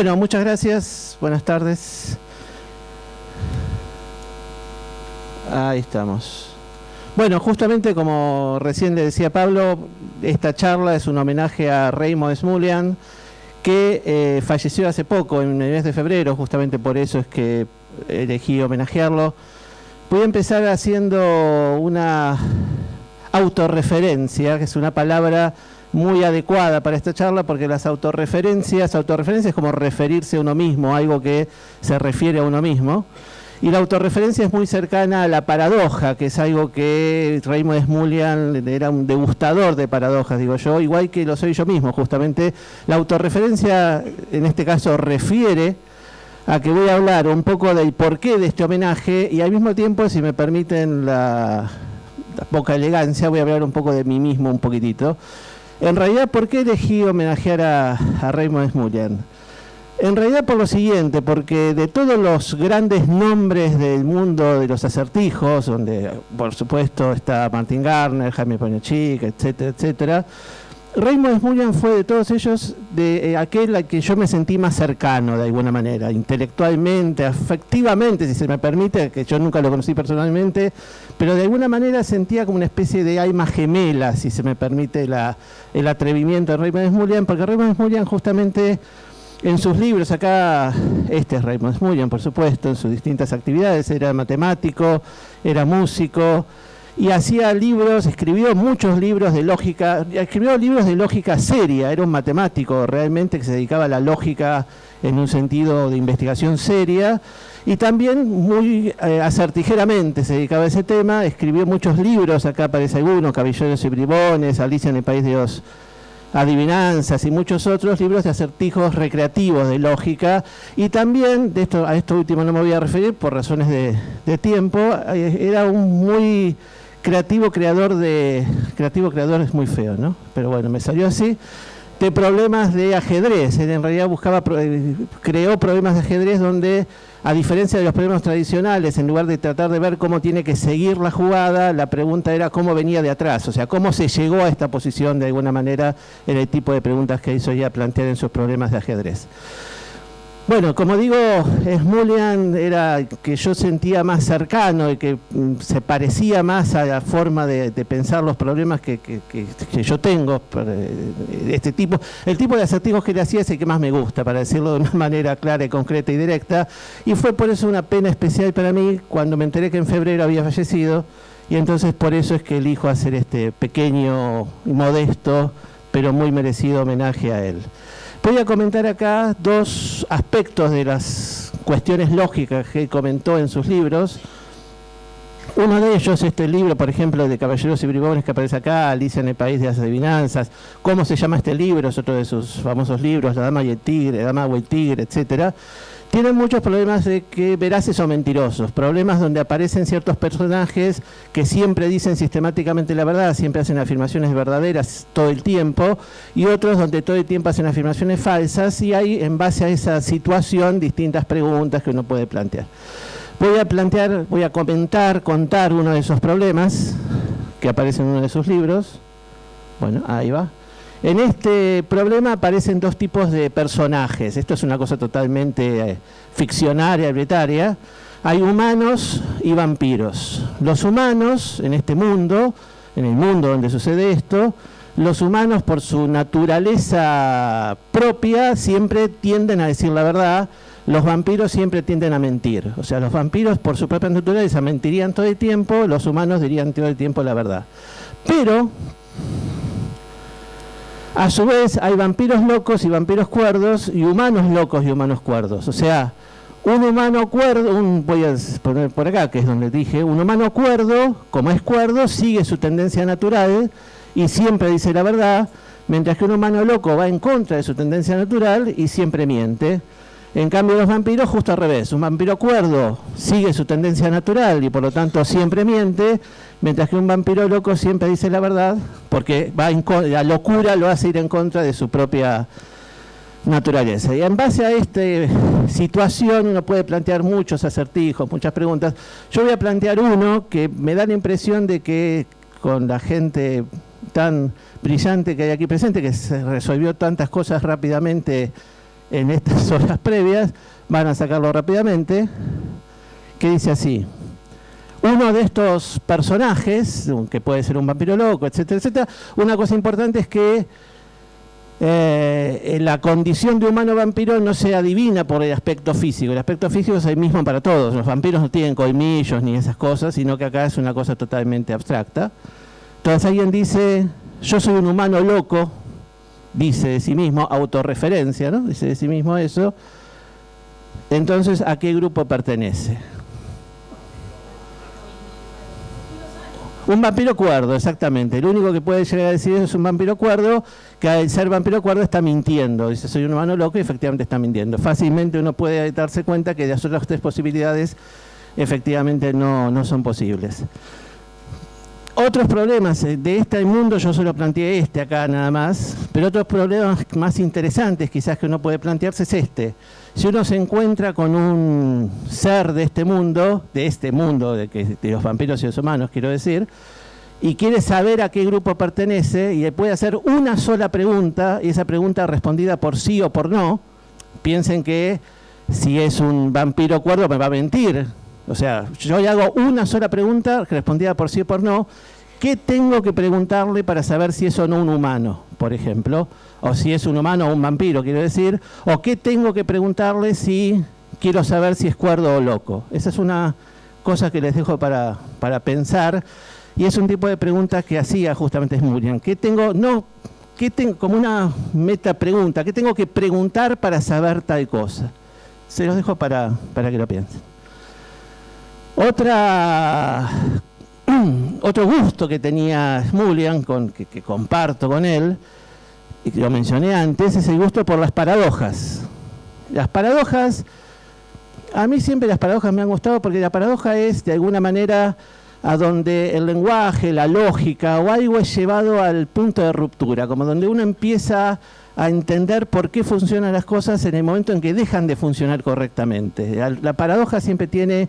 Bueno, muchas gracias. Buenas tardes. Ahí estamos. Bueno, justamente como recién le decía Pablo, esta charla es un homenaje a Raymond Smullyan, que falleció hace poco, en el mes de febrero, justamente por eso es que elegí homenajearlo. Voy a empezar haciendo una autorreferencia, que es una palabra muy adecuada para esta charla, porque las autorreferencias es como referirse a uno mismo, algo que se refiere a uno mismo. Y la autorreferencia es muy cercana a la paradoja, que es algo que Raymond Smullyan era un degustador de paradojas, digo yo, igual que lo soy yo mismo. Justamente la autorreferencia, en este caso, refiere a que voy a hablar un poco del porqué de este homenaje y al mismo tiempo, si me permiten la poca elegancia, voy a hablar un poco de mí mismo un poquitito. En realidad, ¿por qué elegí homenajear a Raymond Smullyan? En realidad por lo siguiente, porque de todos los grandes nombres del mundo de los acertijos, donde por supuesto está Martin Gardner, Jaime Poniechick, etcétera, etcétera, Raymond Smullyan fue de todos ellos aquel al que yo me sentí más cercano de alguna manera, intelectualmente, afectivamente, si se me permite, que yo nunca lo conocí personalmente, pero de alguna manera sentía como una especie de alma gemela, si se me permite el atrevimiento de Raymond Smullyan, porque Raymond Smullyan justamente en sus libros, acá, este es Raymond Smullyan, por supuesto, en sus distintas actividades, era matemático, era músico, y hacía libros, escribió muchos libros de lógica, escribió libros de lógica seria, era un matemático realmente que se dedicaba a la lógica en un sentido de investigación seria, y también muy acertijeramente se dedicaba a ese tema, escribió muchos libros, acá aparece alguno, Caballeros y Bribones, Alicia en el País de los Adivinanzas y muchos otros libros de acertijos recreativos de lógica, y también, a esto último no me voy a referir por razones de tiempo, era un muy creativo creador es muy feo, ¿no? Pero bueno, me salió así, de problemas de ajedrez. Él en realidad creó problemas de ajedrez donde, a diferencia de los problemas tradicionales, en lugar de tratar de ver cómo tiene que seguir la jugada, la pregunta era cómo venía de atrás, o sea, cómo se llegó a esta posición de alguna manera, en el tipo de preguntas que hizo ya plantear en sus problemas de ajedrez. Bueno, como digo, Smullyan era que yo sentía más cercano y que se parecía más a la forma de pensar los problemas que yo tengo. Este tipo, el tipo de acertijos que le hacía es el que más me gusta, para decirlo de una manera clara y concreta y directa. Y fue por eso una pena especial para mí cuando me enteré que en febrero había fallecido. Y entonces por eso es que elijo hacer este pequeño y modesto, pero muy merecido homenaje a él. Voy a comentar acá dos aspectos de las cuestiones lógicas que comentó en sus libros. Uno de ellos, este libro, por ejemplo, de Caballeros y Bribones que aparece acá, Alicia en el País de las Adivinanzas. ¿Cómo se llama este libro? Es otro de sus famosos libros, La Dama y el Tigre, La Dama o el Tigre, etcétera. Tienen muchos problemas de que veraces o mentirosos, problemas donde aparecen ciertos personajes que siempre dicen sistemáticamente la verdad, siempre hacen afirmaciones verdaderas todo el tiempo, y otros donde todo el tiempo hacen afirmaciones falsas, y hay en base a esa situación distintas preguntas que uno puede plantear. Voy a contar uno de esos problemas que aparece en uno de sus libros. Bueno, ahí va. En este problema aparecen dos tipos de personajes. Esto es una cosa totalmente ficcional y arbitraria. Hay humanos y vampiros. Los humanos, en este mundo, en el mundo donde sucede esto, los humanos por su naturaleza propia siempre tienden a decir la verdad. Los vampiros siempre tienden a mentir. O sea, los vampiros por su propia naturaleza mentirían todo el tiempo, los humanos dirían todo el tiempo la verdad. Pero a su vez hay vampiros locos y vampiros cuerdos, y humanos locos y humanos cuerdos. O sea, un humano cuerdo, voy a poner por acá, que es donde dije, un humano cuerdo, como es cuerdo, sigue su tendencia natural y siempre dice la verdad, mientras que un humano loco va en contra de su tendencia natural y siempre miente. En cambio, los vampiros, justo al revés. Un vampiro cuerdo sigue su tendencia natural y por lo tanto siempre miente, mientras que un vampiro loco siempre dice la verdad, porque la locura lo hace ir en contra de su propia naturaleza. Y en base a esta situación uno puede plantear muchos acertijos, muchas preguntas. Yo voy a plantear uno que me da la impresión de que con la gente tan brillante que hay aquí presente, que se resolvió tantas cosas rápidamente en estas horas previas, van a sacarlo rápidamente, que dice así: uno de estos personajes, que puede ser un vampiro loco, etcétera, etcétera, una cosa importante es que la condición de humano vampiro no se adivina por el aspecto físico. El aspecto físico es el mismo para todos. Los vampiros no tienen colmillos ni esas cosas, sino que acá es una cosa totalmente abstracta. Entonces alguien dice, yo soy un humano loco, dice de sí mismo, autorreferencia, ¿no? Dice de sí mismo eso. Entonces, ¿a qué grupo pertenece? Un vampiro cuerdo, exactamente. El único que puede llegar a decir eso es un vampiro cuerdo, que al ser vampiro cuerdo está mintiendo. Dice, soy un humano loco, y efectivamente está mintiendo. Fácilmente uno puede darse cuenta que las otras tres posibilidades efectivamente no son posibles. Otros problemas de este mundo, yo solo planteé este acá nada más, pero otros problemas más interesantes quizás que uno puede plantearse es este. Si uno se encuentra con un ser de este mundo de los vampiros y los humanos, quiero decir, y quiere saber a qué grupo pertenece, y le puede hacer una sola pregunta, y esa pregunta respondida por sí o por no, piensen que si es un vampiro cuerdo me va a mentir. O sea, yo le hago una sola pregunta respondida por sí o por no. ¿Qué tengo que preguntarle para saber si es o no un humano, por ejemplo? O si es un humano o un vampiro, quiero decir. O qué tengo que preguntarle si quiero saber si es cuerdo o loco. Esa es una cosa que les dejo para pensar. Y es un tipo de pregunta que hacía justamente Smulyan. Como una meta pregunta. ¿Qué tengo que preguntar para saber tal cosa? Se los dejo para que lo piensen. Otro gusto que tenía Smulyan, que comparto con él, y que lo mencioné antes, es el gusto por las paradojas. Las paradojas, a mí siempre las paradojas me han gustado porque la paradoja es de alguna manera a donde el lenguaje, la lógica o algo es llevado al punto de ruptura, como donde uno empieza a entender por qué funcionan las cosas en el momento en que dejan de funcionar correctamente. La paradoja siempre tiene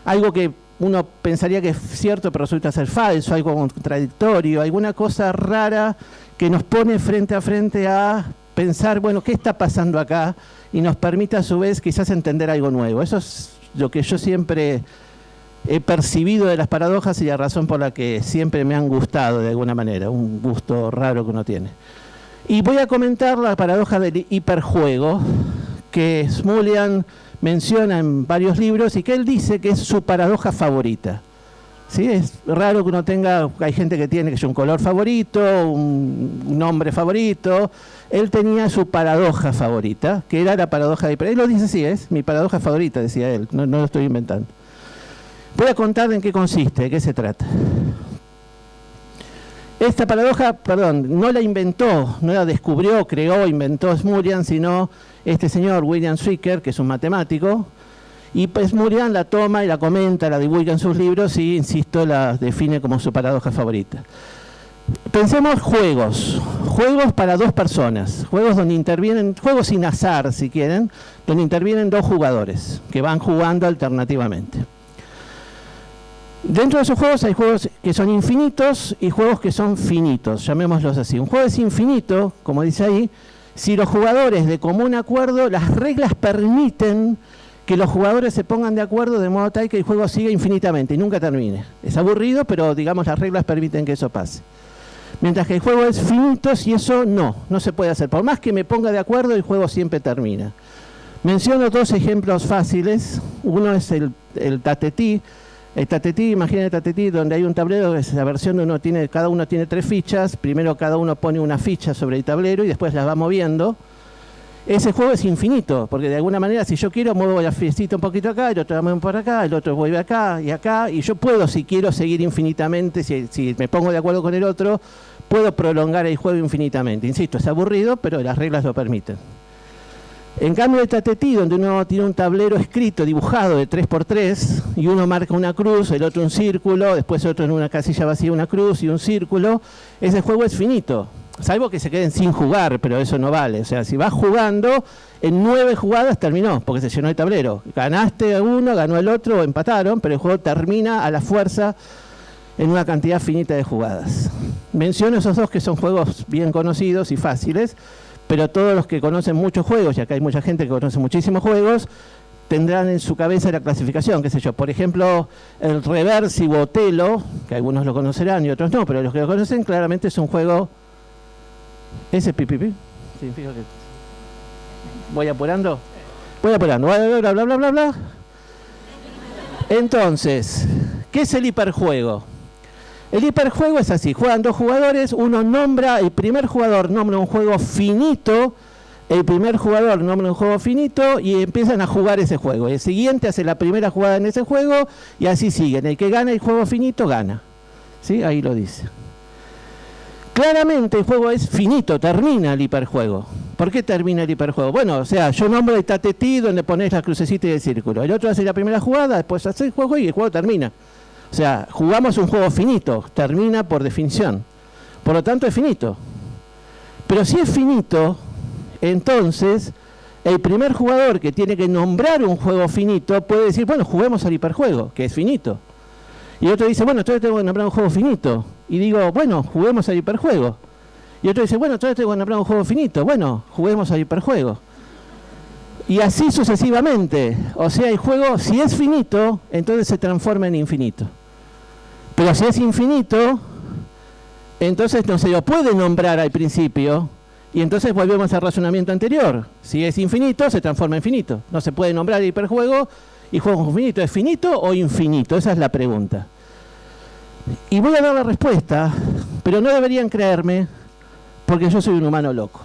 algo que uno pensaría que es cierto pero resulta ser falso, algo contradictorio, alguna cosa rara que nos pone frente a frente a pensar, bueno, ¿qué está pasando acá? Y nos permite a su vez quizás entender algo nuevo. Eso es lo que yo siempre he percibido de las paradojas y la razón por la que siempre me han gustado de alguna manera, un gusto raro que uno tiene. Y voy a comentar la paradoja del hiperjuego, que Smulyan menciona en varios libros y que él dice que es su paradoja favorita. ¿Sí? Es raro que uno tenga, hay gente que tiene un color favorito, un nombre favorito. Él tenía su paradoja favorita, que era la paradoja de hiperjuego. Él lo dice así, es mi paradoja favorita, decía él, no lo estoy inventando. Voy a contar en qué consiste, de qué se trata. Esta paradoja, no la inventó, no la descubrió, creó, inventó Smulyan, sino este señor William Zwicker, que es un matemático, y pues Smulyan la toma y la comenta, la divulga en sus libros y, insisto, la define como su paradoja favorita. Pensemos juegos para dos personas, juegos donde intervienen, juegos sin azar si quieren, donde intervienen dos jugadores que van jugando alternativamente. Dentro de esos juegos hay juegos que son infinitos y juegos que son finitos, llamémoslos así. Un juego es infinito, como dice ahí, si los jugadores de común acuerdo, las reglas permiten que los jugadores se pongan de acuerdo de modo tal que el juego siga infinitamente y nunca termine. Es aburrido, pero digamos las reglas permiten que eso pase. Mientras que el juego es finito, si eso no se puede hacer. Por más que me ponga de acuerdo, el juego siempre termina. Menciono dos ejemplos fáciles. Uno es el tatetí. El tatetí, imaginen el tatetí donde hay un tablero, es la versión donde cada uno tiene 3 fichas, primero cada uno pone una ficha sobre el tablero y después las va moviendo. Ese juego es infinito, porque de alguna manera si yo quiero muevo la fichita un poquito acá, el otro la muevo por acá, el otro vuelve acá, y yo puedo, si quiero seguir infinitamente, si me pongo de acuerdo con el otro, puedo prolongar el juego infinitamente. Insisto, es aburrido, pero las reglas lo permiten. En cambio el tatetí, donde uno tiene un tablero escrito, dibujado de 3×3, y uno marca una cruz, el otro un círculo, después otro en una casilla vacía una cruz y un círculo, ese juego es finito, salvo que se queden sin jugar, pero eso no vale. O sea, si vas jugando, en 9 jugadas terminó, porque se llenó el tablero. Ganaste uno, ganó el otro, o empataron, pero el juego termina a la fuerza en una cantidad finita de jugadas. Menciono esos dos que son juegos bien conocidos y fáciles, pero todos los que conocen muchos juegos, y acá hay mucha gente que conoce muchísimos juegos, tendrán en su cabeza la clasificación, qué sé yo. Por ejemplo, el Reversivo Otelo, que algunos lo conocerán y otros no, pero los que lo conocen claramente es un juego... ¿Ese pipipi? Significa que... ¿Voy apurando? Voy apurando, bla, bla, bla, bla, bla, bla. Entonces, ¿qué es el hiperjuego? El hiperjuego es así, juegan dos jugadores, uno nombra, el primer jugador nombra un juego finito, el primer jugador nombra un juego finito y empiezan a jugar ese juego. El siguiente hace la primera jugada en ese juego y así siguen. El que gana el juego finito, gana. ¿Sí? Ahí lo dice. Claramente el juego es finito, termina el hiperjuego. ¿Por qué termina el hiperjuego? Bueno, o sea, yo nombro el tatetí donde pones la crucecita y el círculo. El otro hace la primera jugada, después hace el juego y el juego termina. O sea, jugamos un juego finito, termina por definición. Por lo tanto es finito. Pero si es finito, entonces el primer jugador que tiene que nombrar un juego finito puede decir, bueno, juguemos al hiperjuego, que es finito. Y otro dice, bueno, entonces tengo que nombrar un juego finito. Y digo, bueno, juguemos al hiperjuego. Y otro dice, bueno, entonces tengo que nombrar un juego finito. Bueno, juguemos al hiperjuego. Y así sucesivamente. O sea, el juego, si es finito, entonces se transforma en infinito. Pero si es infinito, entonces no se lo puede nombrar al principio. Y entonces volvemos al razonamiento anterior. Si es infinito, se transforma en finito. No se puede nombrar el hiperjuego y juego infinito. ¿Es finito o infinito? Esa es la pregunta. Y voy a dar la respuesta, pero no deberían creerme, porque yo soy un humano loco.